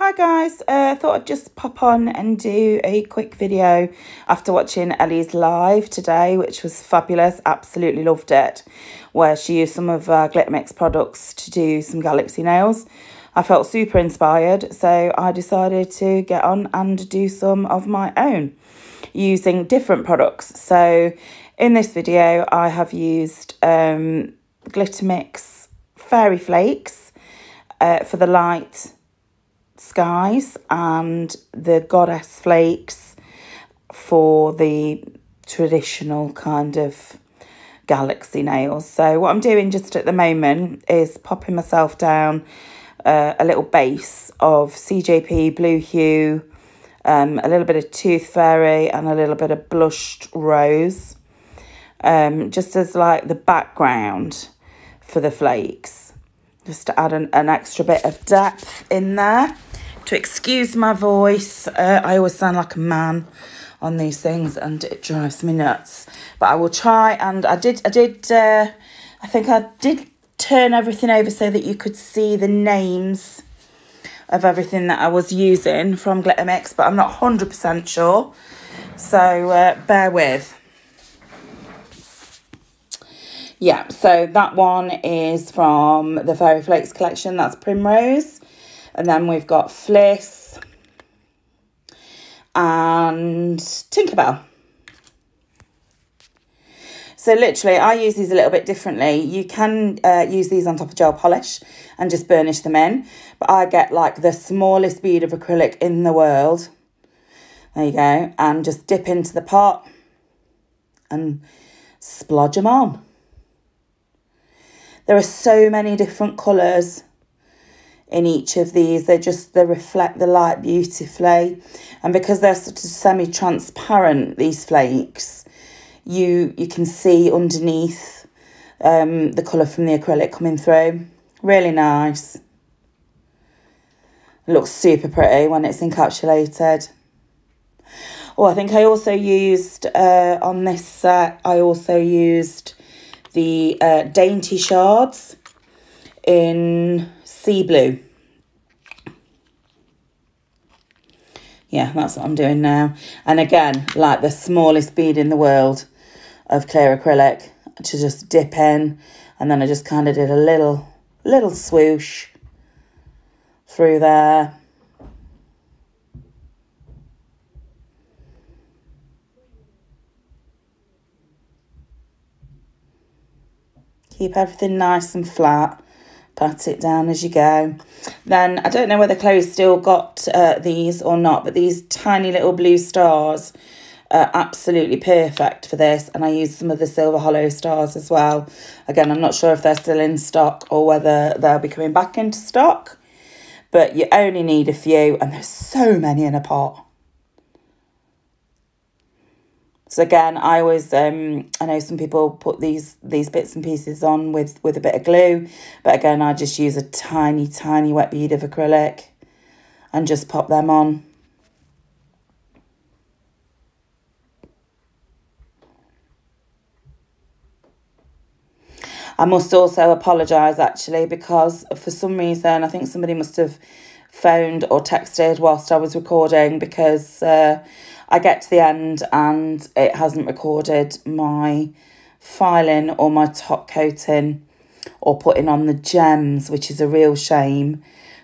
Hi guys, thought I'd just pop on and do a quick video after watching Ellie's live today, which was fabulous. Absolutely loved it, where she used some of Glitter Mix products to do some galaxy nails. I felt super inspired, so I decided to get on and do some of my own using different products. So in this video I have used Glitter Mix Fairy Flakes for the light skies and the Goddess Flakes for the traditional kind of galaxy nails. So what I'm doing just at the moment is popping myself down a little base of CJP Blue Hue, a little bit of Tooth Fairy and a little bit of Blushed Rose, just as like the background for the flakes, just to add an extra bit of depth in there. To excuse my voice, I always sound like a man on these things and it drives me nuts. But I will try, and I think I did turn everything over so that you could see the names of everything that I was using from Glitter Mix, but I'm not 100% sure. So bear with. Yeah, so that one is from the Fairy Flakes collection. That's Primrose. And then we've got Fliss and Tinkerbell. So literally, I use these a little bit differently. You can use these on top of gel polish and just burnish them in. But I get like the smallest bead of acrylic in the world. There you go. And just dip into the pot and splodge them on. There are so many different colours in each of these. They reflect the light beautifully, and because they're sort of semi-transparent, these flakes, you can see underneath the colour from the acrylic coming through. Really nice. It looks super pretty when it's encapsulated. Oh, I think I also used on this set, I also used the Dainty Shards in Sea Blue. Yeah, that's what I'm doing now. And again, like the smallest bead in the world of clear acrylic to just dip in. And then I just kind of did a little swoosh through there. Keep everything nice and flat. Pat it down as you go. Then, I don't know whether Chloe's still got these or not, but these tiny little blue stars are absolutely perfect for this. And I used some of the Silver Hollow stars as well. Again, I'm not sure if they're still in stock or whether they'll be coming back into stock. But you only need a few, and there's so many in a pot. So again, I always, I know some people put these bits and pieces on with a bit of glue. But again, I just use a tiny, tiny wet bead of acrylic and just pop them on. I must also apologise, actually, because for some reason, I think somebody must have phoned or texted whilst I was recording, because I get to the end and it hasn't recorded my filing or my top coating or putting on the gems, which is a real shame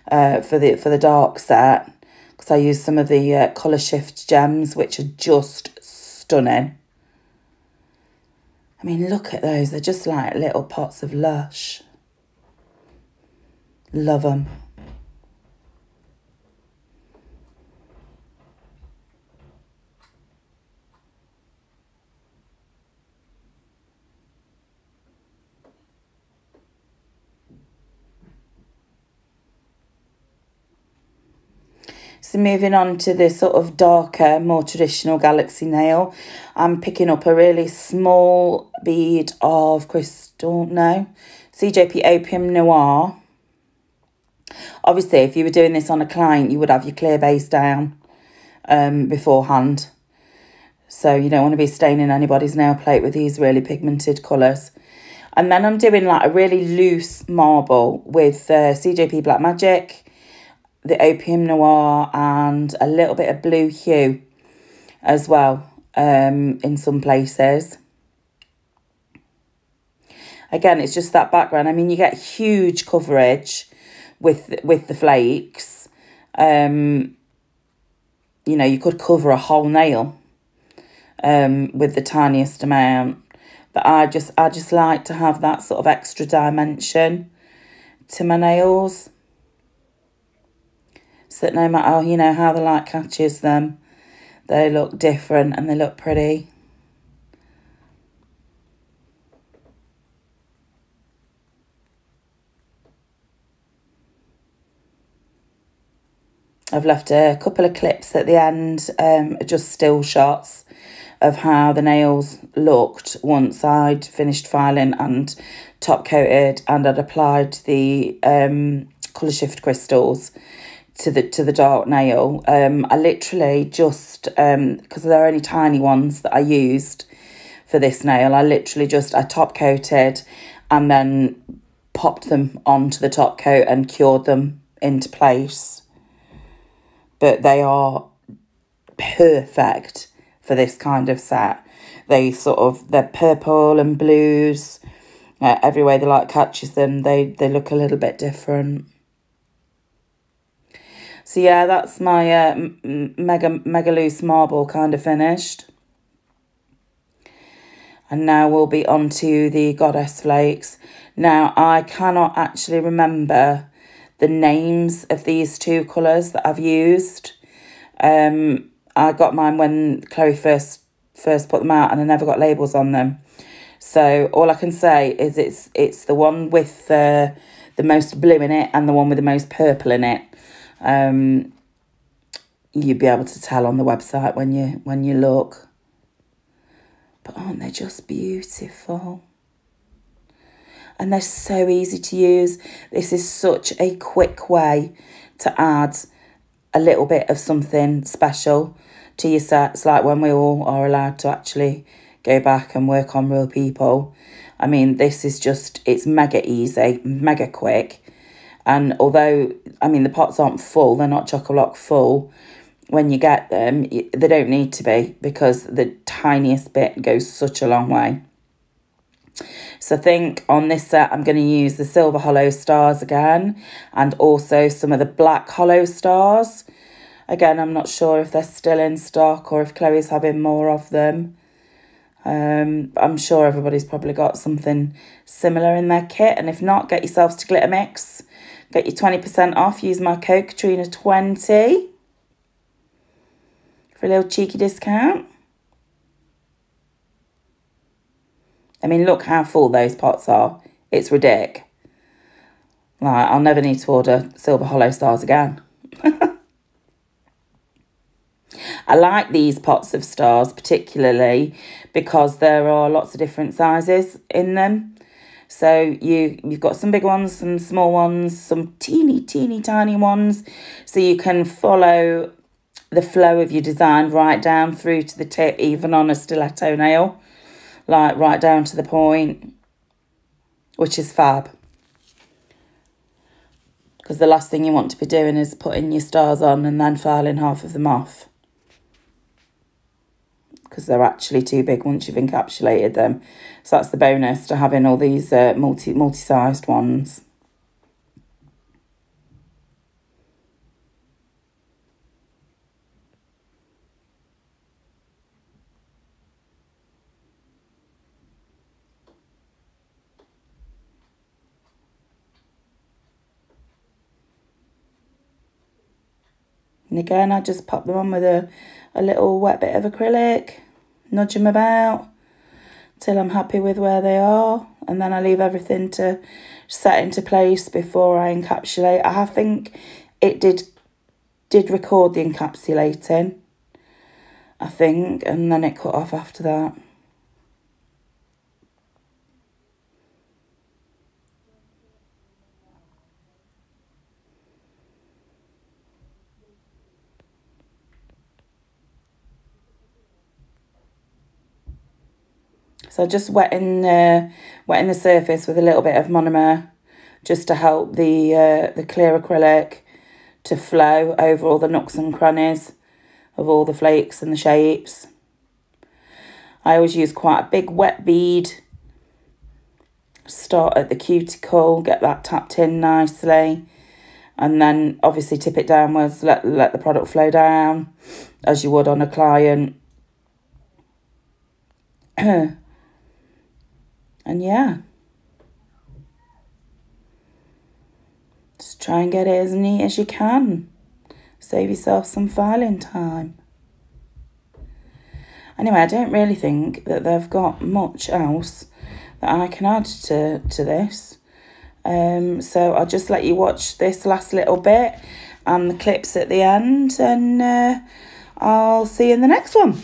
for the dark set, because I use some of the colour shift gems, which are just stunning. I mean, look at those. They're just like little pots of lush. Love them. So moving on to this sort of darker, more traditional galaxy nail, I'm picking up a really small bead of CJP Opium Noir. Obviously, if you were doing this on a client, you would have your clear base down beforehand. So you don't want to be staining anybody's nail plate with these really pigmented colours. And then I'm doing like a really loose marble with CJP Black Magic. the Opium Noir and a little bit of Blue Hue as well in some places. Again, it's just that background. I mean, you get huge coverage with the flakes. You know, you could cover a whole nail with the tiniest amount. But I just like to have that sort of extra dimension to my nails, so that no matter, you know, how the light catches them, they look different and they look pretty. I've left a couple of clips at the end, just still shots of how the nails looked once I'd finished filing and top coated, and I'd applied the colour shift crystals to the dark nail. I literally just, because there are only tiny ones that I used for this nail, I top coated and then popped them onto the top coat and cured them into place. But they are perfect for this kind of set. They're purple and blues. Every way the light catches them, they look a little bit different. So yeah, that's my mega loose marble kind of finished. And now we'll be on to the Goddess Flakes. Now, I cannot actually remember the names of these two colours that I've used. I got mine when Chloe first put them out, and I never got labels on them. So all I can say is it's the one with the most blue in it and the one with the most purple in it. You'd be able to tell on the website when you look. But aren't they just beautiful? And they're so easy to use. This is such a quick way to add a little bit of something special to your sets, like when we all are allowed to actually go back and work on real people. I mean, this is just, it's mega easy, mega quick. And although, I mean, the pots aren't full, they're not chock-a-block full. When you get them, they don't need to be, because the tiniest bit goes such a long way. So I think on this set, I'm going to use the silver hollow stars again, and also some of the black hollow stars. Again, I'm not sure if they're still in stock or if Chloe's having more of them. I'm sure everybody's probably got something similar in their kit. And if not, get yourselves to Glitter Mix. Get your 20% off. Use my code Katrina20 for a little cheeky discount. I mean, look how full those pots are. It's ridiculous. Like, I'll never need to order silver hollow stars again. I like these pots of stars particularly because there are lots of different sizes in them. So you've got some big ones, some small ones, some teeny tiny ones. So you can follow the flow of your design right down through to the tip, even on a stiletto nail. Like right down to the point, which is fab. Because the last thing you want to be doing is putting your stars on and then filing half of them off. Because they're actually too big once you've encapsulated them. So that's the bonus to having all these multi-sized ones. And again, I just pop them on with a little wet bit of acrylic, nudge them about till I'm happy with where they are. And then I leave everything to set into place before I encapsulate. I think it did record the encapsulating, I think, and then it cut off after that. So just wetting the surface with a little bit of monomer, just to help the clear acrylic to flow over all the nooks and crannies of all the flakes and the shapes. I always use quite a big wet bead. Start at the cuticle, get that tapped in nicely, and then obviously tip it downwards, let the product flow down as you would on a client. And yeah, just try and get it as neat as you can. Save yourself some filing time. Anyway, I don't really think that they've got much else that I can add to this. So I'll just let you watch this last little bit and the clips at the end, and I'll see you in the next one.